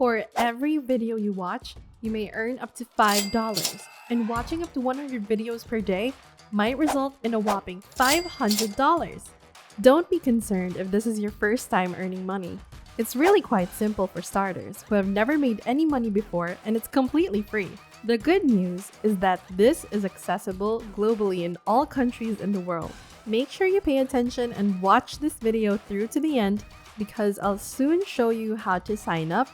For every video you watch, you may earn up to $5, and watching up to 100 videos per day might result in a whopping $500. Don't be concerned if this is your first time earning money. It's really quite simple for starters who have never made any money before, and it's completely free. The good news is that this is accessible globally in all countries in the world. Make sure you pay attention and watch this video through to the end, because I'll soon show you how to sign up,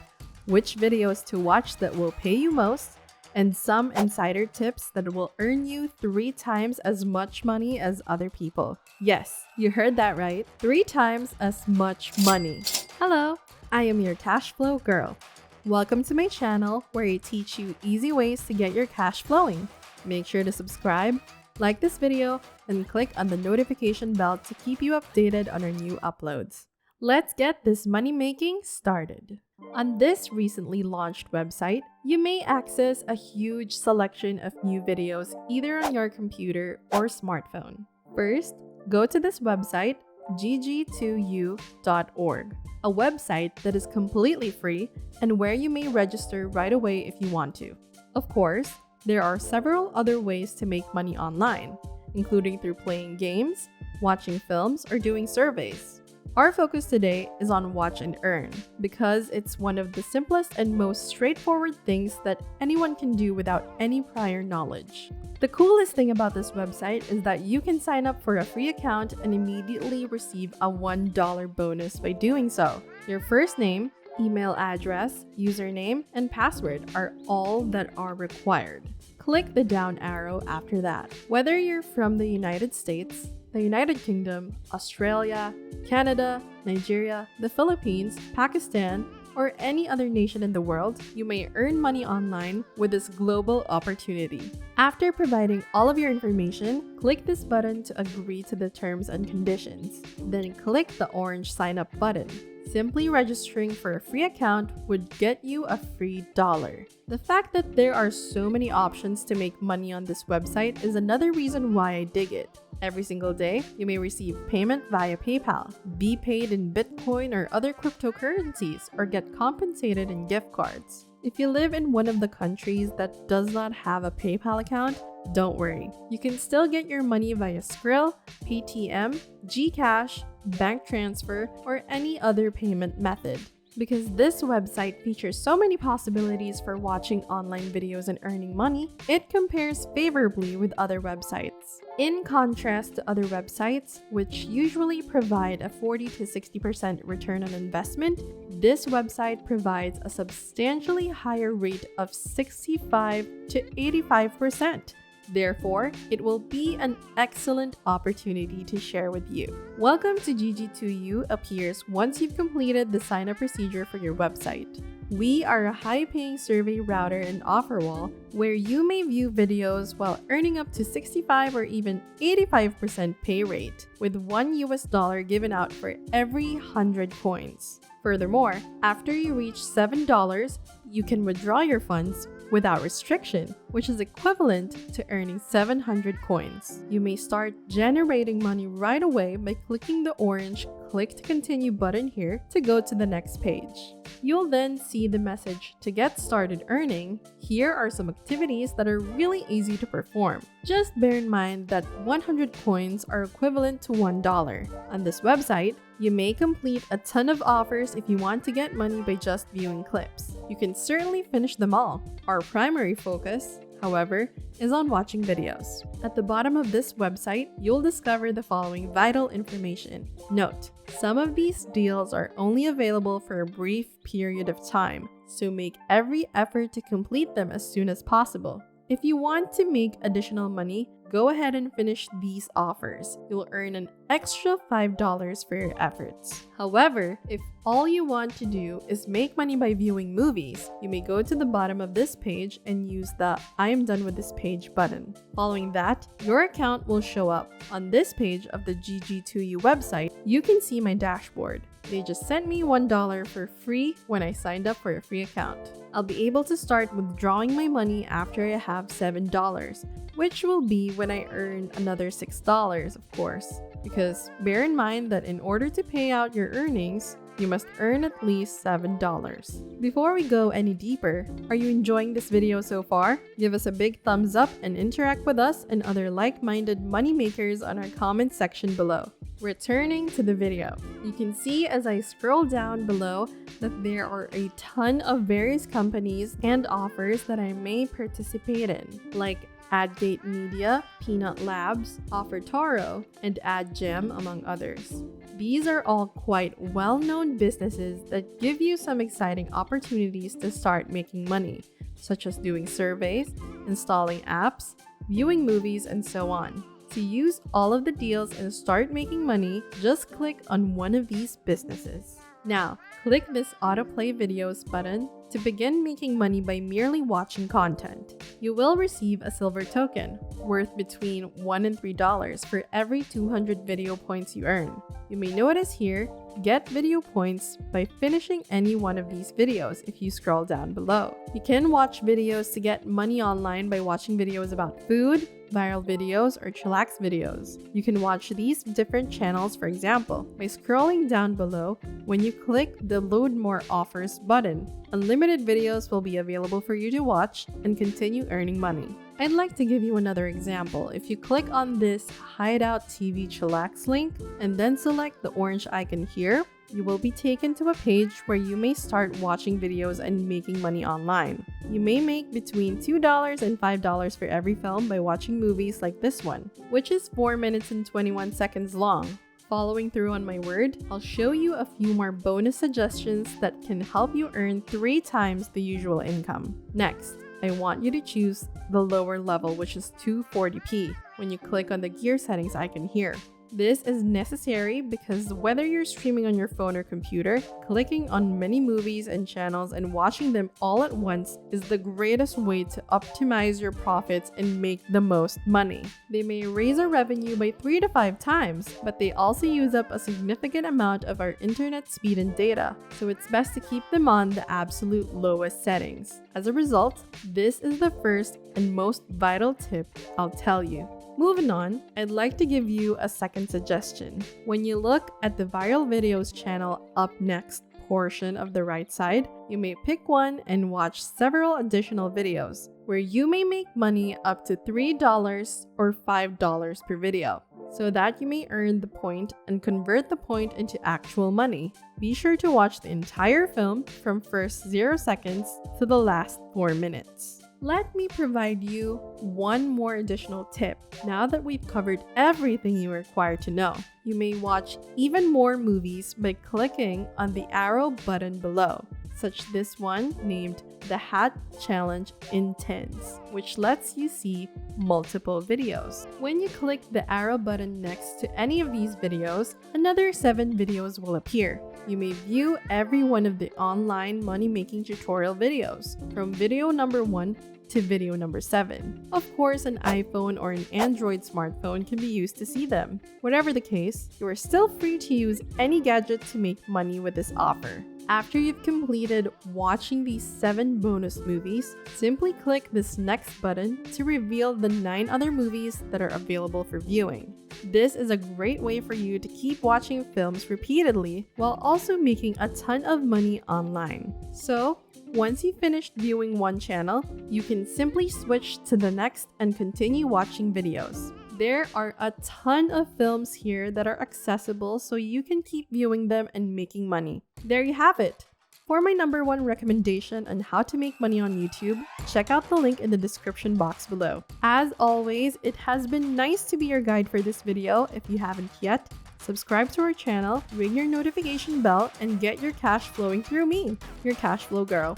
which videos to watch that will pay you most, and some insider tips that will earn you 3 times as much money as other people. Yes, you heard that right. 3 times as much money. Hello, I am your cash flow girl. Welcome to my channel where I teach you easy ways to get your cash flowing. Make sure to subscribe, like this video, and click on the notification bell to keep you updated on our new uploads. Let's get this money making started. On this recently launched website, you may access a huge selection of new videos either on your computer or smartphone. First, go to this website, gg2u.org, a website that is completely free and where you may register right away if you want to. Of course, there are several other ways to make money online, including through playing games, watching films, or doing surveys. Our focus today is on watch and earn because it's one of the simplest and most straightforward things that anyone can do without any prior knowledge. The coolest thing about this website is that you can sign up for a free account and immediately receive a $1 bonus by doing so. Your first name, email address, username, and password are all that are required. Click the down arrow after that. Whether you're from the United States, the United Kingdom, Australia, Canada, Nigeria, the Philippines, Pakistan, or any other nation in the world, you may earn money online with this global opportunity. After providing all of your information, click this button to agree to the terms and conditions. Then click the orange sign up button. Simply registering for a free account would get you a free $1. The fact that there are so many options to make money on this website is another reason why I dig it. Every single day, you may receive payment via PayPal, be paid in Bitcoin or other cryptocurrencies, or get compensated in gift cards. If you live in one of the countries that does not have a PayPal account, don't worry. You can still get your money via Skrill, Paytm, Gcash, bank transfer, or any other payment method. Because this website features so many possibilities for watching online videos and earning money, it compares favorably with other websites. In contrast to other websites, which usually provide a 40 to 60% return on investment, this website provides a substantially higher rate of 65 to 85%. Therefore, it will be an excellent opportunity to share with you. Welcome to GG2U appears once you've completed the sign-up procedure for your website. We are a high-paying survey router and offer wall where you may view videos while earning up to 65 or even 85% pay rate, with $1 given out for every 100 coins. Furthermore, after you reach $7, you can withdraw your funds without restriction, which is equivalent to earning 700 coins. You may start generating money right away by clicking the orange "Click to Continue" button here to go to the next page. You'll then see the message to get started earning. Here are some activities that are really easy to perform. Just bear in mind that 100 coins are equivalent to $1. On this website, you may complete a ton of offers if you want to get money by just viewing clips. You can certainly finish them all. Our primary focus, however, is on watching videos. At the bottom of this website, you'll discover the following vital information. Note, some of these deals are only available for a brief period of time, so make every effort to complete them as soon as possible. If you want to make additional money, go ahead and finish these offers. You'll earn an extra $5 for your efforts. However, if all you want to do is make money by viewing movies, you may go to the bottom of this page and use the "I am done with this page" button. Following that, your account will show up. On this page of the GG2U website, you can see my dashboard. They just sent me $1 for free when I signed up for a free account. I'll be able to start withdrawing my money after I have $7, which will be when I earn another $6, of course. Because bear in mind that in order to pay out your earnings, you must earn at least $7. Before we go any deeper, are you enjoying this video so far? Give us a big thumbs up and interact with us and other like-minded moneymakers on our comment section below. Returning to the video, you can see as I scroll down below that there are a ton of various companies and offers that I may participate in, like AdGate Media, Peanut Labs, OfferToro, and AdGem, among others. These are all quite well-known businesses that give you some exciting opportunities to start making money, such as doing surveys, installing apps, viewing movies, and so on. To use all of the deals and start making money, just click on one of these businesses. Now, click this autoplay videos button to begin making money by merely watching content. You will receive a silver token, worth between $1 and $3 for every 200 video points you earn. You may notice here, get video points by finishing any one of these videos if you scroll down below. You can watch videos to get money online by watching videos about food, viral videos, or chillax videos. You can watch these different channels, for example, by scrolling down below. When you click the Load More Offers button, unlimited videos will be available for you to watch and continue earning money. I'd like to give you another example. If you click on this Hideout TV Chillax link and then select the orange icon here, you will be taken to a page where you may start watching videos and making money online. You may make between $2 and $5 for every film by watching movies like this one, which is 4 minutes and 21 seconds long. Following through on my word, I'll show you a few more bonus suggestions that can help you earn 3 times the usual income. Next, I want you to choose the lower level, which is 240p, when you click on the gear settings icon here. This is necessary because whether you're streaming on your phone or computer, clicking on many movies and channels and watching them all at once is the greatest way to optimize your profits and make the most money. They may raise our revenue by 3 to 5 times, but they also use up a significant amount of our internet speed and data, so it's best to keep them on the absolute lowest settings. As a result, this is the first and most vital tip I'll tell you. Moving on, I'd like to give you a second suggestion. When you look at the viral videos channel up next portion of the right side, you may pick one and watch several additional videos where you may make money up to $3 or $5 per video, so that you may earn the point and convert the point into actual money. Be sure to watch the entire film from first 0 seconds to the last 4 minutes. Let me provide you one more additional tip. Now that we've covered everything you require to know, you may watch even more movies by clicking on the arrow button below, such this one named The Hat Challenge Intense, which lets you see multiple videos. When you click the arrow button next to any of these videos, another 7 videos will appear. You may view every one of the online money-making tutorial videos, from video number 1 to video number 7. Of course, an iPhone or an Android smartphone can be used to see them. Whatever the case, you are still free to use any gadget to make money with this offer. After you've completed watching these 7 bonus movies, simply click this next button to reveal the 9 other movies that are available for viewing. This is a great way for you to keep watching films repeatedly while also making a ton of money online. So, once you've finished viewing one channel, you can simply switch to the next and continue watching videos. There are a ton of films here that are accessible, so you can keep viewing them and making money. There you have it. For my number 1 recommendation on how to make money on YouTube, check out the link in the description box below. As always, it has been nice to be your guide for this video. If you haven't yet, subscribe to our channel, ring your notification bell, and get your cash flowing through me, your cash flow girl.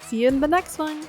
See you in the next one!